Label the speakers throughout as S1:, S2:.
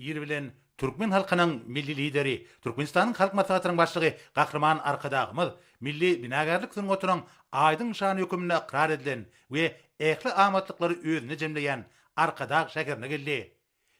S1: ýeri bilen Türkmen halkynyň milli lideri, Türkmenistanyň halk maslahatynyň başlygy Gahrman Arkadagymyz milli binagarlyk sungatynyň aýdyň şany hökümine ikrar edilen we ähli amatlyklary özüne jemleýän Arkadag şäherine geldi.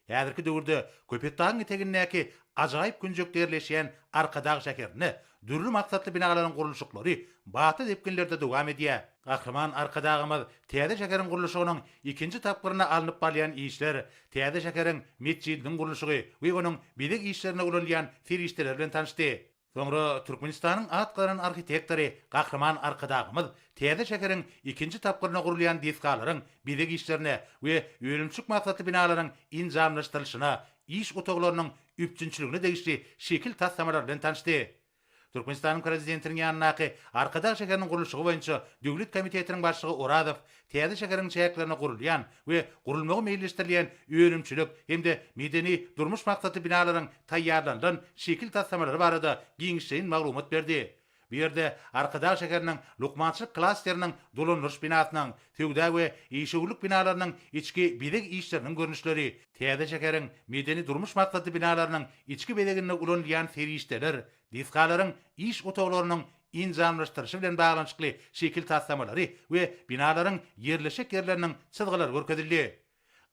S1: Häzirki döwürde Köpekdagyň etegindäki ajaýyp günjeklerleşýän Arkadag şäherine dürli maksatly binalaryň gurulşyklary baty depkinlerde dowam edýär. Gahrman Arkadagymyz täze şäheriň gurulşygynyň ikinji tapgyryna alınıp barýan işler, täze şäheriň mescidiniň gurulşygy we onuň bidik işlerine ulanýan firişteler bilen tanışdy. Soňra Türkmenistanyň atgaran arhitektori Gahrman Arkadagymyz täze şäheriň ikinji tapgyryna gurulýan diskalaryň bidik işlerine we öýümçük maksatly binalaryň injamlaşdyrylyşyna, iş otoglarynyň üpçünçiligine degişli şekil taslamalar bilen tanışdy. Türkmenistanyň prezidentiniň ýanynaky Arkadag şäheriniň gurulşygy boýunça Döwlet komitetiniň başlygy Oradov täze şäheriň çäklerine gurulýan we gurulmagy meýilleşdirilýän öýümçilik hemde medeni durmuş maksatly binalaryň taýýarlandan şekil taslamalary barada giňişçiň maglumat berdi. Bu ýerde Arkadag şäheriniň Lukmançylyk klasteriniň dolanlyş binasynyň, töwda we işewlik binalarynyň içki bidik işleriniň görnüşleri, täze şäheriň medeni durmuş maksatly binalarynyň içki bedegine ulanýan ferişdeler, diskalaryň iş otoglarynyň injamlaşdyryşy bilen baglanyşykly şekil taslamalary we binalaryň ýerleşik ýerleriniň çyzgylary görkezildi.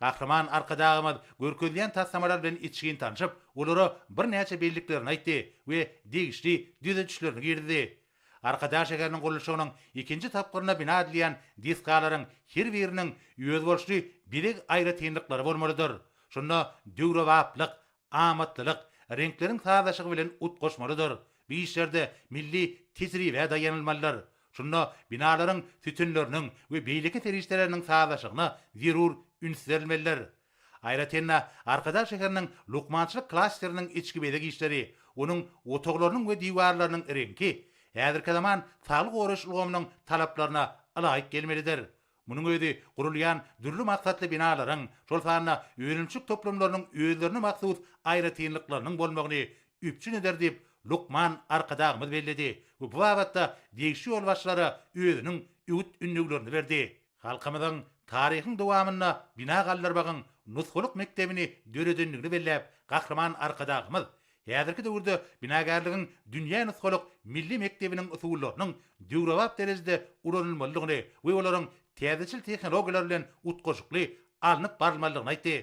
S1: Gahrman Arkadagymyz görkezilýän taslamalar bilen içgin tanışyp, olary bir näçe belliklerini aýtdy we degişli düzüçlerini girdi. Arkadag şäheriniň gurulşygynyň ikinji tapgyryna bina edilýän diskalaryň her biriniň öz bolşy birik aýry tynlyklary bolmalydyr. Şonda döwrewaplyk, amatlyk, renkleriň tazaşygy bilen ut goşmalydyr. Bu işlerde milli tezriwe dayanylmalydyr. Şonda binalaryň tütünleriniň we beýleki ferişdeleriniň tazaşygyna zerur ünsüzlenmeliler. Aýratynda Arkadag şäheriniň Lukmançylyk klasteriniň içki bedegi işleri, onuň otoglarynyň we diwarlarynyň renki, häzirki zaman saglyk goraşlygymynyň talaplaryna alaýyk gelmelidir. Munyň özi gurulýan dürli maksatly binalaryň, şol sanyna öýümçük toplamlarynyň özlerini maksut aýry tynlyklarynyň bolmagyny üpçün eder diýip Lukman Arkadagymyz bellidi. Bu wagtda degişli ýol başlary özüniň üwit ünlülerini berdi. Halkymyzyň taryhyň dowamyna bina galdyrbagyň nuskuluk mektebini döredenligini belläp Gahrman Arkadagymyz häzirki döwürde binagarlygyň dünýä nuskuluk milli mektebiniň usullarynyň döwrewap derejede ulanylmalydygyny we olaryň täzeçil tehnologiýalar bilen utgoşukly alınıp barylmalydygyny aýtdy.